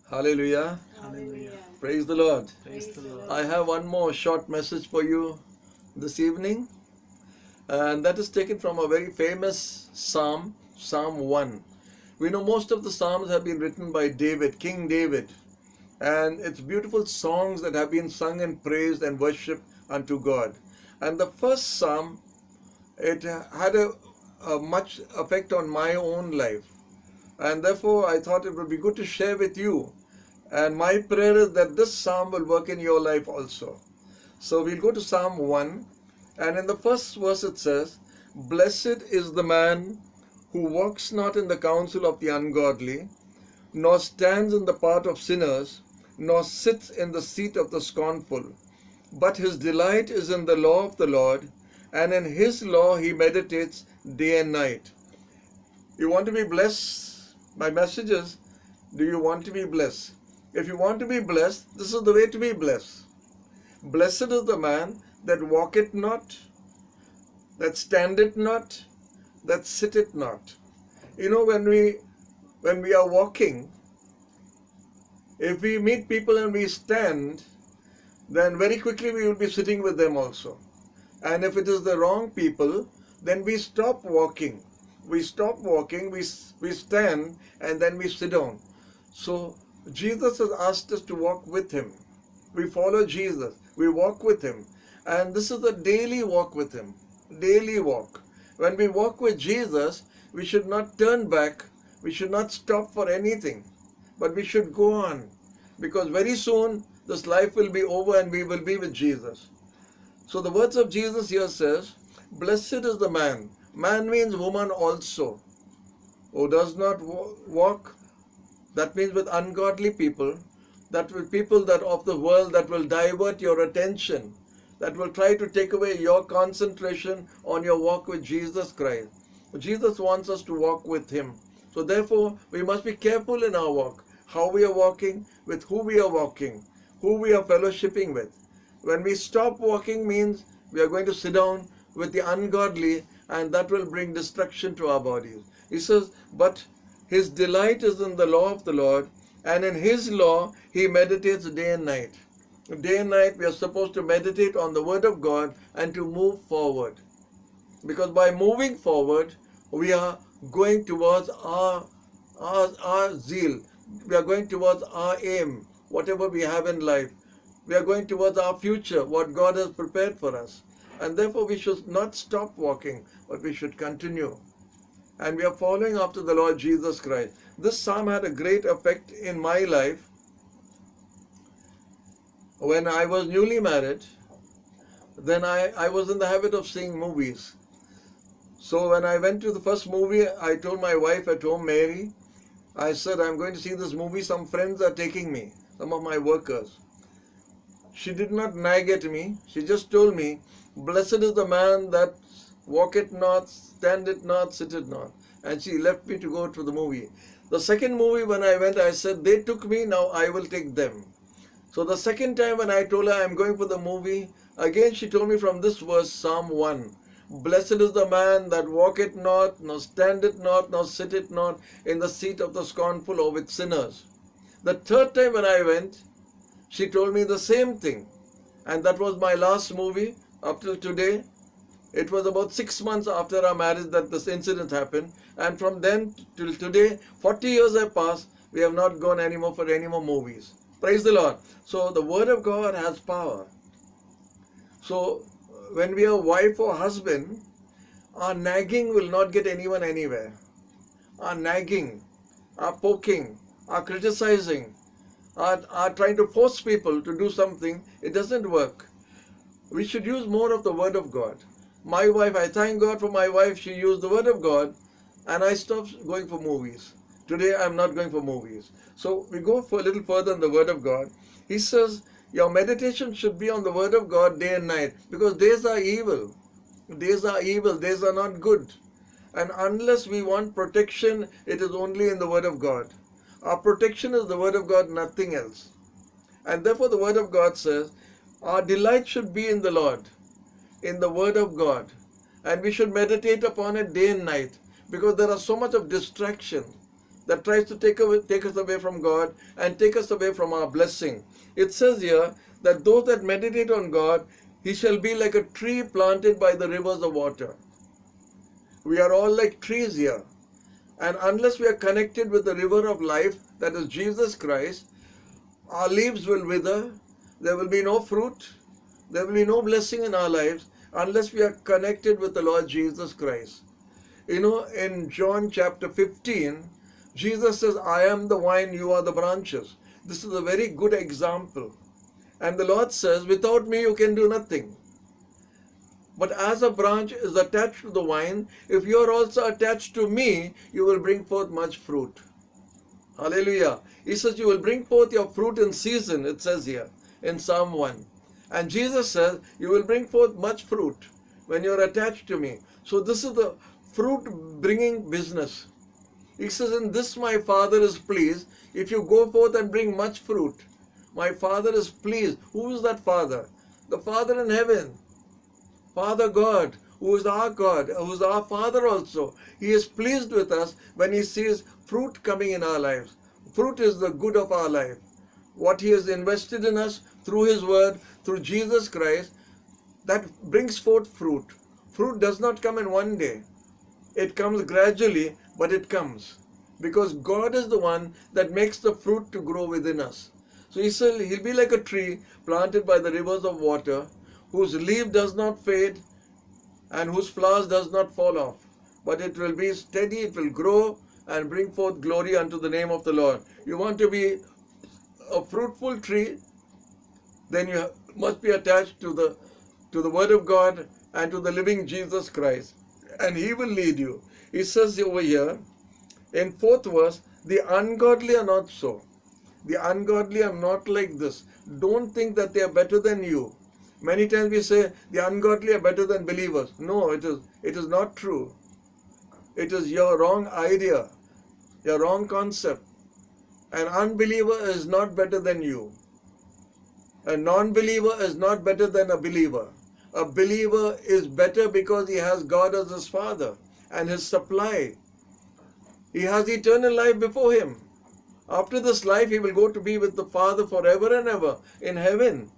Hallelujah. Hallelujah. Praise the Lord. Praise the Lord. I have one more short message for you this evening, and that is taken from a very famous psalm, Psalm 1. We know most of the psalms have been written by David, King David, and it's beautiful songs that have been sung and praised and worshiped unto God. And the first psalm, it had a much effect on my own life, and therefore I thought it would be good to share with you. And my prayer is that this psalm will work in your life also. So we'll go to Psalm 1, and in the first verse it says, "Blessed is the man who walks not in the counsel of the ungodly, nor stands in the path of sinners, nor sits in the seat of the scornful. But his delight is in the law of the Lord, and in his law he meditates day and night." You want to be blessed? My message is, do you want to be blessed? If you want to be blessed, this is the way to be blessed. Blessed is the man that walketh not, that standeth not, that sitteth not. You know, when we are walking, if we meet people and we stand, then very quickly we will be sitting with them also. And if it is the wrong people, then we stop walking. We stop walking, we stand, and then we sit down. So Jesus has asked us to walk with him. We follow Jesus. We walk with him. And this is a daily walk with him. Daily walk. When we walk with Jesus, we should not turn back. We should not stop for anything. But we should go on. Because very soon this life will be over and we will be with Jesus. So the words of Jesus here says, "Blessed is the man." Man means woman also. Who does not walk, that means with ungodly people, that with people that of the world that will divert your attention, that will try to take away your concentration on your walk with Jesus Christ. Jesus wants us to walk with him. So therefore, we must be careful in our walk, how we are walking, with who we are walking, who we are fellowshipping with. When we stop walking means we are going to sit down with the ungodly, and that will bring destruction to our bodies. He says, "But his delight is in the law of the Lord, and in his law he meditates day and night." Day and night we are supposed to meditate on the word of God and to move forward. Because by moving forward, we are going towards our zeal. We are going towards our aim, whatever we have in life. We are going towards our future, what God has prepared for us. And therefore we should not stop walking, but we should continue. And we are following after the Lord Jesus Christ. This psalm had a great effect in my life. When I was newly married, then I was in the habit of seeing movies. So when I went to the first movie, I told my wife at home, Mary, I said, "I'm going to see this movie. Some friends are taking me, some of my workers." She did not nag at me. She just told me, "Blessed is the man that walketh not, standeth not, sitteth not." And she left me to go to the movie. The second movie when I went, I said, "They took me, now I will take them." So the second time when I told her I'm going for the movie, again she told me from this verse, Psalm 1. "Blessed is the man that walketh not, nor standeth not, nor sitteth not in the seat of the scornful or with sinners." The third time when I went, she told me the same thing. And that was my last movie up till today. It was about 6 months after our marriage that this incident happened. And from then till today, 40 years have passed, we have not gone anymore for any more movies. Praise the Lord. So the word of God has power. So when we are wife or husband, our nagging will not get anyone anywhere. Our nagging, our poking, our criticizing, are trying to force people to do something, it doesn't work. We should use more of the word of God. My wife, I thank God for my wife, she used the word of God, and I stopped going for movies. Today I'm not going for movies. So we go for a little further in the word of God. He says, your meditation should be on the word of God day and night, because days are evil. Days are evil, days are not good. And unless we want protection, it is only in the word of God. Our protection is the word of God, nothing else. And therefore the word of God says, our delight should be in the Lord, in the word of God. And we should meditate upon it day and night, because there are so much of distraction. that tries to take us away from God and take us away from our blessing. It says here that those that meditate on God, he shall be like a tree planted by the rivers of water. We are all like trees here. And unless we are connected with the river of life, that is Jesus Christ, our leaves will wither, there will be no fruit, there will be no blessing in our lives unless we are connected with the Lord Jesus Christ. You know, in John chapter 15, Jesus says, I am the vine, you are the branches. This is a very good example. And the Lord says, without me you can do nothing. But as a branch is attached to the vine, if you are also attached to me, you will bring forth much fruit. Hallelujah. He says you will bring forth your fruit in season, it says here in Psalm 1. And Jesus says you will bring forth much fruit when you are attached to me. So this is the fruit bringing business. He says, in this my Father is pleased if you go forth and bring much fruit. My Father is pleased. Who is that Father? The Father in heaven. Father God, who is our God, who is our Father also. He is pleased with us when He sees fruit coming in our lives. Fruit is the good of our life. What He has invested in us through His Word, through Jesus Christ, that brings forth fruit. Fruit does not come in one day. It comes gradually, but it comes. Because God is the one that makes the fruit to grow within us. So He said He'll be like a tree planted by the rivers of water, whose leaf does not fade and whose flowers does not fall off. But it will be steady, it will grow and bring forth glory unto the name of the Lord. You want to be a fruitful tree, then you must be attached to the Word of God and to the living Jesus Christ. And He will lead you. He says over here, in 4th verse, the ungodly are not so. The ungodly are not like this. Don't think that they are better than you. Many times we say the ungodly are better than believers. No, it is not true. It is your wrong idea, your wrong concept. An unbeliever is not better than you. A non-believer is not better than a believer. A believer is better because he has God as his Father and His supply. He has eternal life before him. After this life, he will go to be with the Father forever and ever in heaven.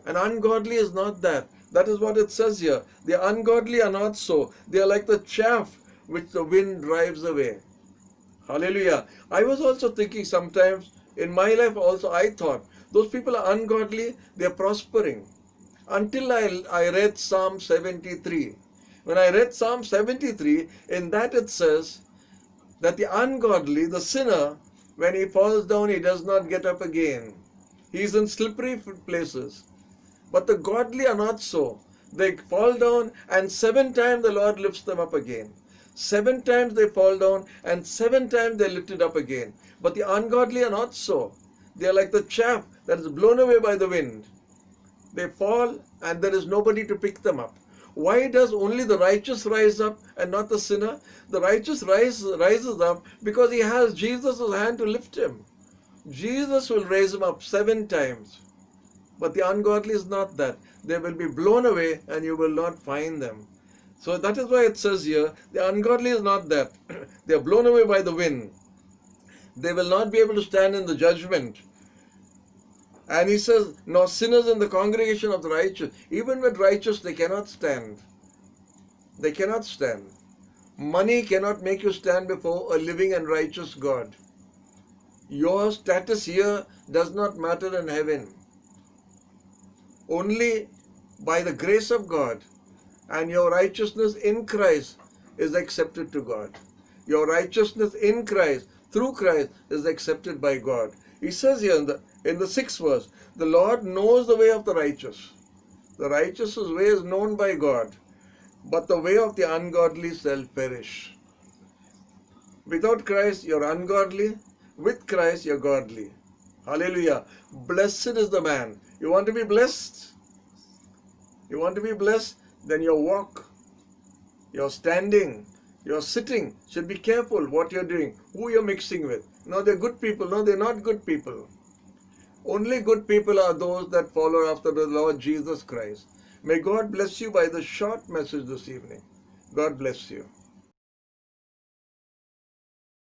And ungodly is not that. That is what it says here. The ungodly are not so. They are like the chaff which the wind drives away. Hallelujah. I was also thinking sometimes, in my life also I thought, those people are ungodly, they are prospering. Until I read Psalm 73. When I read Psalm 73, in that it says that the ungodly, the sinner, when he falls down, he does not get up again. He is in slippery places. But the godly are not so. They fall down and 7 times the Lord lifts them up again. 7 times they fall down and 7 times they lift it up again. But the ungodly are not so. They are like the chaff that is blown away by the wind. They fall and there is nobody to pick them up. Why does only the righteous rise up and not the sinner? The righteous rises up because he has Jesus' hand to lift him. Jesus will raise him up 7 times. But the ungodly is not that. They will be blown away and you will not find them. So that is why it says here, the ungodly is not that. They are blown away by the wind. They will not be able to stand in the judgment. And he says, nor sinners in the congregation of the righteous. Even with righteous, they cannot stand. They cannot stand. Money cannot make you stand before a living and righteous God. Your status here does not matter in heaven. Only by the grace of God and your righteousness in Christ is accepted to God. Your righteousness in Christ, through Christ, is accepted by God. He says here in the 6th verse, the Lord knows the way of the righteous. The righteous' way is known by God, but the way of the ungodly shall perish. Without Christ, you're ungodly. With Christ, you're godly. Hallelujah. Blessed is the man. You want to be blessed? You want to be blessed? Then your walk, your standing, your sitting should be careful what you're doing, who you're mixing with. No, they're good people. No, they're not good people. Only good people are those that follow after the Lord Jesus Christ. May God bless you by the short message this evening. God bless you.